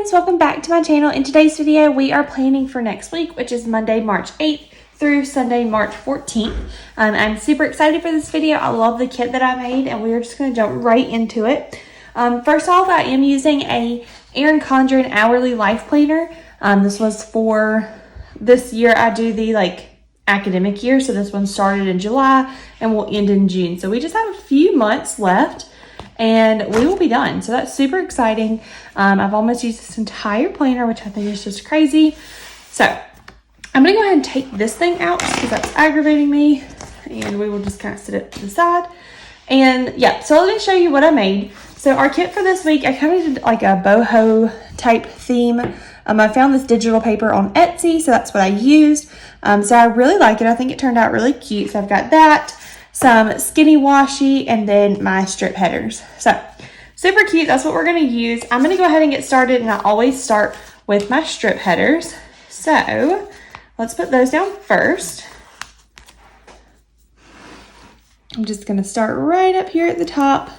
friends, welcome back to my channel. In today's video we are planning for next week, which is Monday, March 8th through Sunday, March 14th. I'm super excited for this video. I love the kit that I made and we're just going to jump right into it. First off, I am using a Erin Condren Hourly Life Planner. This was for this year. I do the academic year, so this one started in July and will end in June. So we just have a few months left and we will be done. So that's super exciting. I've almost used this entire planner, which I think is just crazy. So I'm gonna go ahead and take this thing out because that's aggravating me, and we will just kind of sit it to the side. And yeah, so let me show you what I made. So our kit for this week, I kind of did like a boho type theme. I found this digital paper on Etsy, so that's what I used. So I really like it. I think it turned out really cute. So I've got that, some skinny washi, and then my strip headers. So super cute. That's what we're going to use. I'm going to go ahead and get started, and I always start with my strip headers. So let's put those down first. I'm just going to start right up here at the top.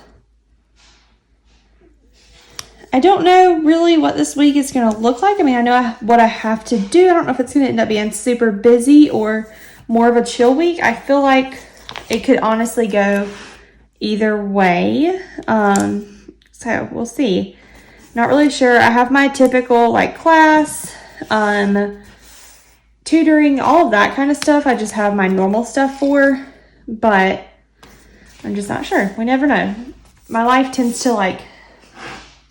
I don't know really what this week is going to look like. I mean, I know what I have to do. I don't know if it's going to end up being super busy or more of a chill week. I feel like it could honestly go either way. So we'll see. Not really sure. I have my typical class, tutoring, all of that kind of stuff. I just have my normal stuff for, but I'm just not sure. We never know. My life tends to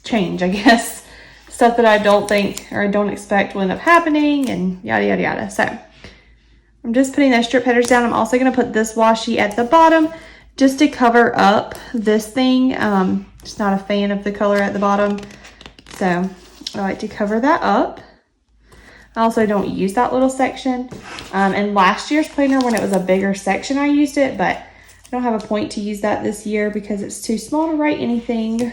change, I guess. Stuff that I don't think or I don't expect will end up happening and yada, yada, yada. So I'm just putting those strip headers down. I'm also going to put this washi at the bottom just to cover up this thing. Just not a fan of the color at the bottom. So I like to cover that up. I also don't use that little section. In last year's planner, when it was a bigger section, I used it, but I don't have a point to use that this year because it's too small to write anything.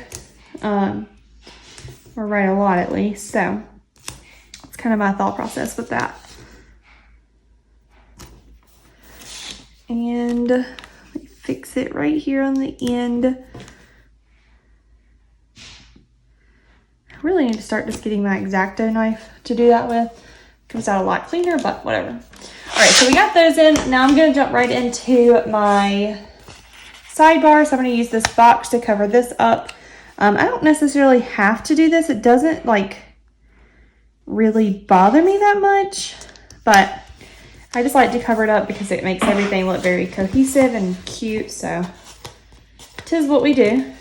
Or write a lot at least. So that's kind of my thought process with that. And let me fix it right here on the end. I really need to start just getting my X-Acto knife to do that with. Comes out a lot cleaner, but whatever. All right, so we got those in. Now I'm gonna jump right into my sidebar. So I'm gonna use this box to cover this up. I don't necessarily have to do this. It doesn't really bother me that much, but I just like to cover it up because it makes everything look very cohesive and cute. So 'tis what we do.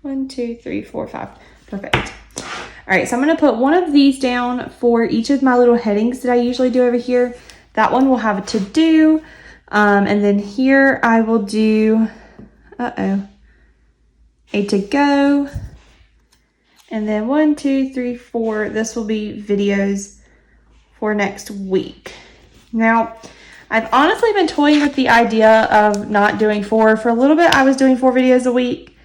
1, 2, 3, 4, 5. Perfect. All right, so I'm going to put one of these down for each of my little headings that I usually do over here. That one will have a to do. And then here I will do, a to go, and then 1, 2, 3, 4. This will be videos for next week. Now, I've honestly been toying with the idea of not doing 4. For a little bit, I was doing 4 videos a week.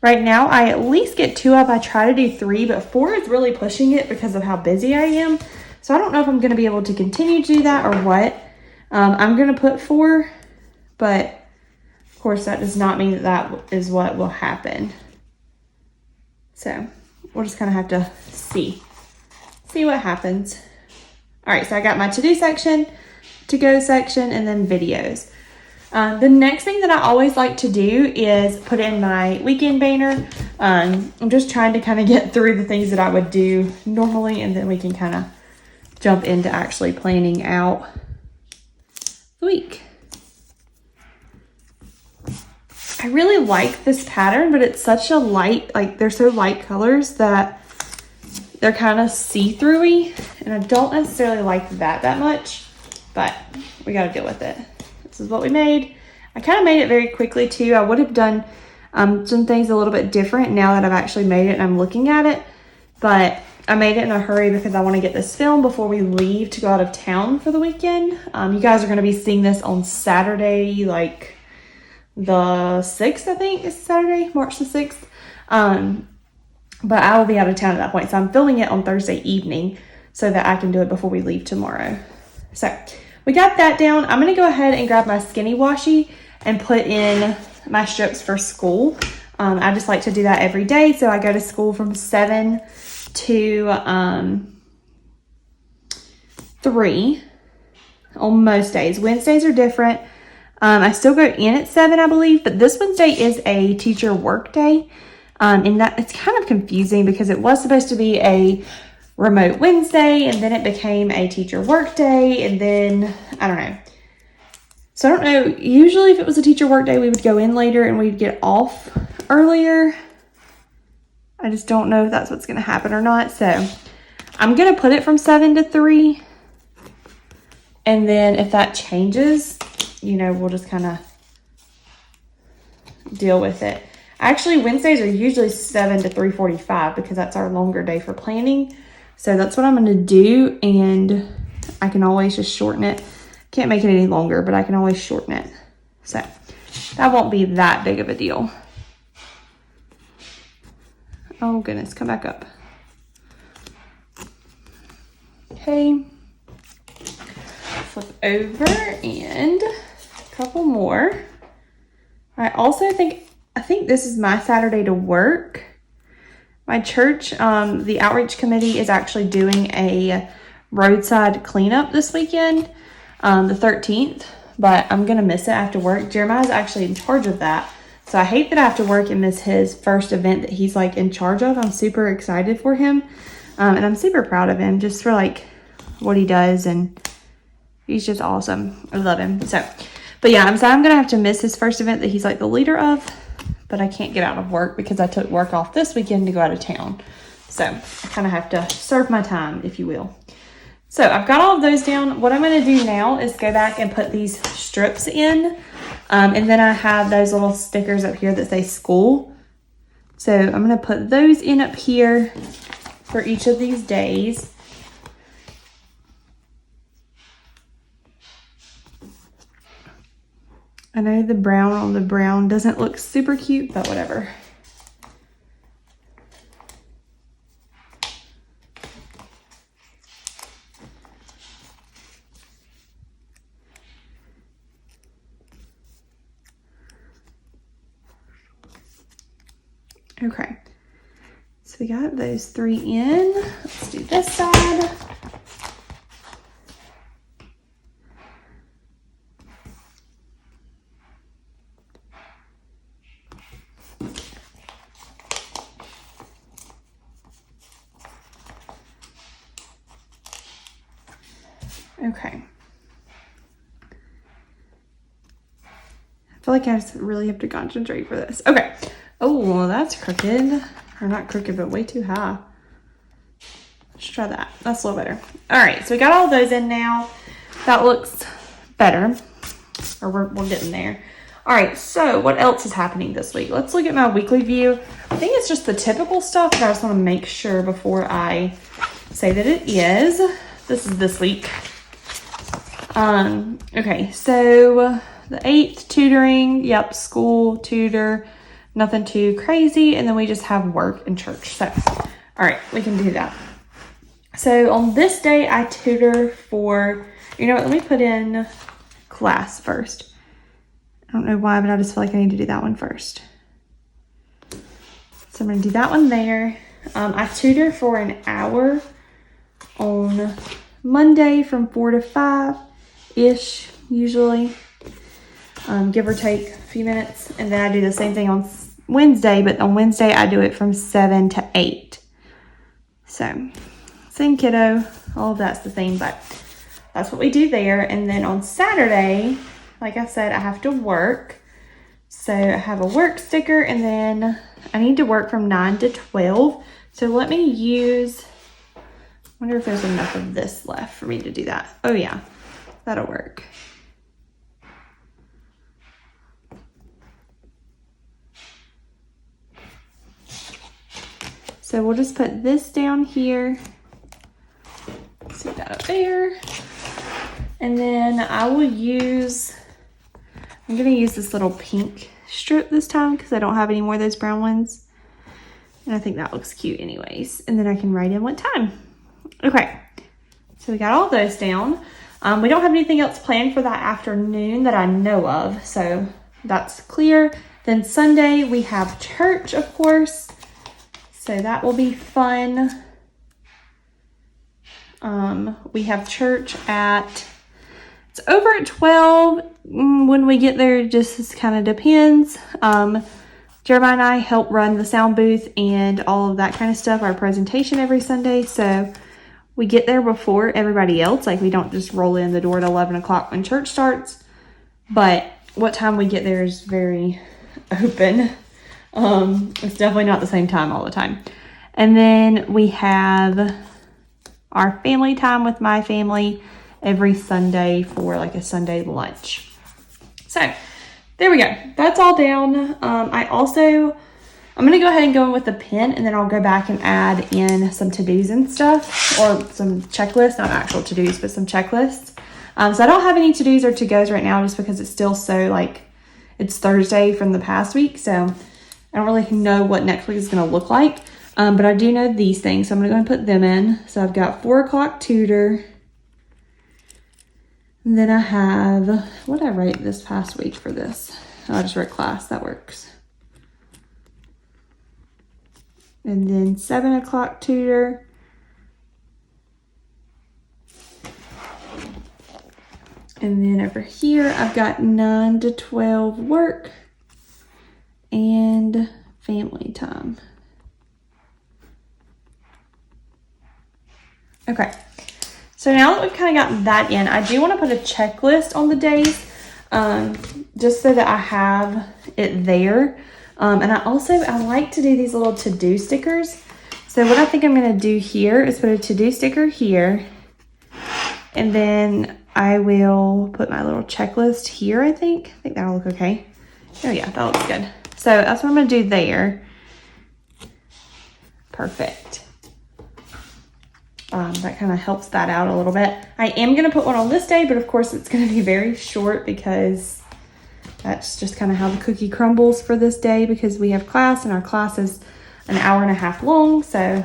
Right now, I at least get 2 up. I try to do 3, but 4 is really pushing it because of how busy I am. So I don't know if I'm going to be able to continue to do that or what. I'm going to put 4, but of course, that does not mean that that is what will happen. So we'll just kind of have to see what happens. All right, so I got my to-do section, to-go section, and then videos. The next thing that I always like to do is put in my weekend banner. I'm just trying to kind of get through the things that I would do normally, and then we can kind of jump into actually planning out the week. I really like this pattern, but it's such a light, they're so light colors that they're kind of see-through-y, and I don't necessarily like that much, but we got to deal with it. This is what we made. I kind of made it very quickly too. I would have done some things a little bit different now that I've actually made it and I'm looking at it, but I made it in a hurry because I want to get this filmed before we leave to go out of town for the weekend. You guys are going to be seeing this on Saturday, the 6th, I think is Saturday, March the 6th. But I will be out of town at that point. So I'm filming it on Thursday evening so that I can do it before we leave tomorrow. So we got that down. I'm going to go ahead and grab my skinny washi and put in my strips for school. I just like to do that every day. So I go to school from 7 to 3 on most days. Wednesdays are different. I still go in at 7, I believe, but this Wednesday is a teacher work day. And that it's kind of confusing because it was supposed to be a remote Wednesday and then it became a teacher work day, and then I don't know. So I don't know. Usually if it was a teacher work day, we would go in later and we'd get off earlier. I just don't know if that's what's going to happen or not. So I'm going to put it from 7 to 3. And then if that changes, you know, we'll just kind of deal with it. Actually, Wednesdays are usually 7 to 3:45 because that's our longer day for planning. So that's what I'm going to do. And I can always just shorten it. Can't make it any longer, but I can always shorten it. So that won't be that big of a deal. Oh goodness, come back up. Okay. Flip over and a couple more. I also think this is my Saturday to work. My church, the outreach committee is actually doing a roadside cleanup this weekend, the 13th, but I'm going to miss it after work. Jeremiah's actually in charge of that. So I hate that I have to work and miss his first event that he's like in charge of. I'm super excited for him. And I'm super proud of him just for like what he does, and he's just awesome. I love him. So, but yeah, I'm going to have to miss his first event that he's like the leader of, but I can't get out of work because I took work off this weekend to go out of town. So I kind of have to serve my time, if you will. So I've got all of those down. What I'm going to do now is go back and put these strips in. And then I have those little stickers up here that say school. So I'm going to put those in up here for each of these days. I know the brown on the brown doesn't look super cute, but whatever. Okay, so we got those 3 in. Let's do this side. Okay. I feel like I really have to concentrate for this. Okay. Oh, well, that's crooked. Or not crooked, but way too high. Let's try that. That's a little better. All right, so we got all those in now. That looks better. Or we're getting there. All right, so what else is happening this week? Let's look at my weekly view. I think it's just the typical stuff, but I just want to make sure before I say that it is. This is this week. Okay, so the 8th, tutoring, yep, school, tutor, nothing too crazy, and then we just have work and church. So, all right, we can do that. So on this day, I tutor for, you know what, let me put in class first. I don't know why, but I just feel like I need to do that one first. So I'm going to do that one there. I tutor for an hour on Monday from 4 to 5-ish, usually. Give or take a few minutes. And then I do the same thing on Wednesday, but on Wednesday I do it from 7 to 8. So, same kiddo, all of that's the same, but that's what we do there. And then on Saturday, like I said, I have to work. So I have a work sticker, and then I need to work from 9 to 12. So let me use, I wonder if there's enough of this left for me to do that. Oh yeah, that'll work. So we'll just put this down here. Stick that up there. And then I will use, I'm going to use this little pink strip this time because I don't have any more of those brown ones. And I think that looks cute anyways. And then I can write in what time. Okay, so we got all those down. We don't have anything else planned for that afternoon that I know of. So that's clear. Then Sunday we have church, of course. So that will be fun. We have church it's over at 12. When we get there, it just kind of depends. Jeremiah and I help run the sound booth and all of that kind of stuff, our presentation every Sunday. So we get there before everybody else. Like, we don't just roll in the door at 11 o'clock when church starts. But what time we get there is very open. It's definitely not the same time all the time. And then we have our family time with my family every Sunday for like a Sunday lunch. So there we go. That's all down. I'm going to go ahead and go in with a pen, and then I'll go back and add in some to-dos and stuff, or some checklists, not actual to-dos, but some checklists. So I don't have any to-dos or to-goes right now just because it's still so like, it's Thursday from the past week. So I don't really know what next week is going to look like. But I do know these things. So I'm going to go ahead and put them in. So I've got 4 o'clock tutor. And then I have, what did I write this past week for this? Oh, I just wrote class. That works. And then 7 o'clock tutor. And then over here, I've got 9 to 12 work and family time. Okay. So now that we've kind of gotten that in, I do want to put a checklist on the days, just so that I have it there. And I like to do these little to-do stickers. So what I think I'm going to do here is put a to-do sticker here. And then I will put my little checklist here, I think. I think that'll look okay. Oh yeah, that looks good. So that's what I'm going to do there. Perfect. That kind of helps that out a little bit. I am going to put one on this day, but of course it's going to be very short because that's just kind of how the cookie crumbles for this day, because we have class and our class is an hour and a half long. So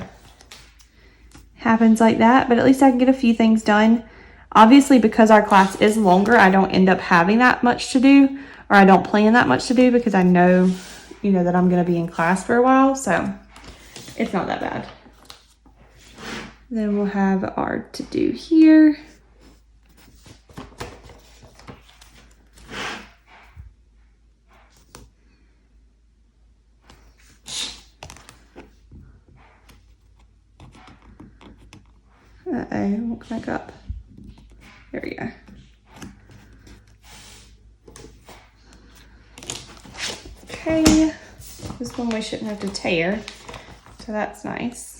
happens like that, but at least I can get a few things done. Obviously, because our class is longer, I don't end up having that much to do, or I don't plan that much to do because I know, that I'm going to be in class for a while. So it's not that bad. Then we'll have our to-do here. Uh-oh, won't come back up. There we go. Okay, this one we shouldn't have to tear, so that's nice.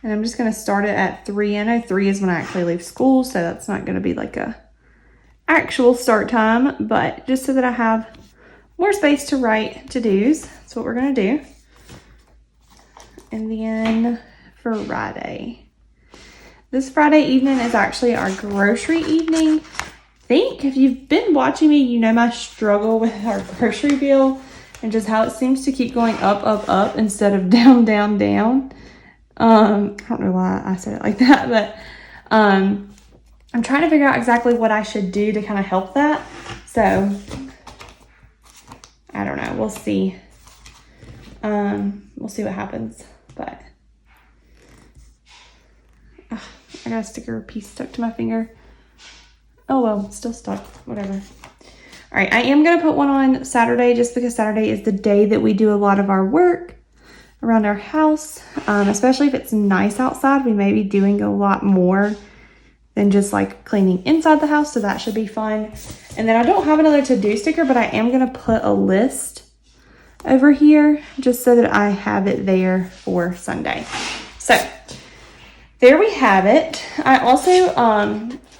And I'm just going to start it at 3. I know 3 is when I actually leave school, so that's not going to be like a actual start time, but just so that I have more space to write to-dos, that's what we're going to do. And then Friday. This Friday evening is actually our grocery evening. I think if you've been watching me, you know my struggle with our grocery bill and just how it seems to keep going up, up, up instead of down, down, down. I don't know why I said it like that, but I'm trying to figure out exactly what I should do to kind of help that. So I don't know. We'll see. We'll see what happens. But I got a sticker piece stuck to my finger. Oh well, it's still stuck. Whatever. All right, I am gonna put one on Saturday just because Saturday is the day that we do a lot of our work around our house, especially if it's nice outside. We may be doing a lot more than just like cleaning inside the house, so that should be fun. And then I don't have another to-do sticker, but I am going to put a list over here just so that I have it there for Sunday. So there we have it. I also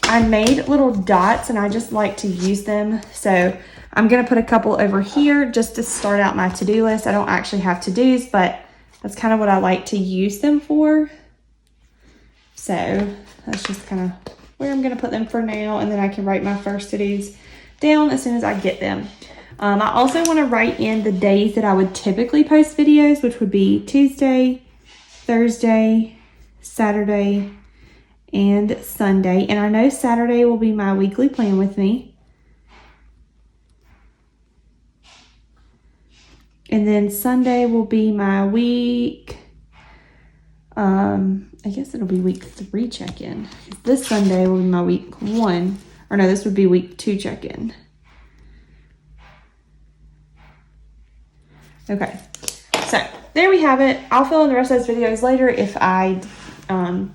I made little dots and I just like to use them, so I'm going to put a couple over here just to start out my to-do list. I don't actually have to-dos, but that's kind of what I like to use them for. So that's just kind of where I'm going to put them for now. And then I can write my first to-dos down as soon as I get them. I also want to write in the days that I would typically post videos, which would be Tuesday, Thursday, Saturday, and Sunday. And I know Saturday will be my weekly plan with me. And then Sunday will be my week. I guess it'll be week 3 check-in. This Sunday will be my week 1. Or no, this would be week 2 check-in. Okay, so there we have it. I'll fill in the rest of those videos later if I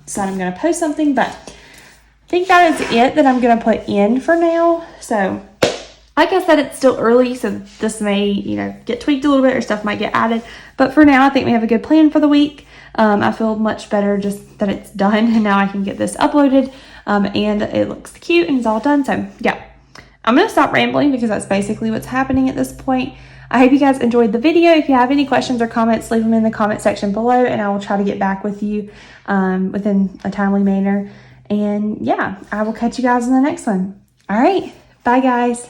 decide I'm going to post something, but I think that is it that I'm going to put in for now. So like I said, it's still early, so this may, get tweaked a little bit or stuff might get added. But for now, I think we have a good plan for the week. I feel much better just that it's done, and now I can get this uploaded, and it looks cute and it's all done. So yeah, I'm going to stop rambling because that's basically what's happening at this point. I hope you guys enjoyed the video. If you have any questions or comments, leave them in the comment section below, and I will try to get back with you within a timely manner. And yeah, I will catch you guys in the next one. All right, bye guys.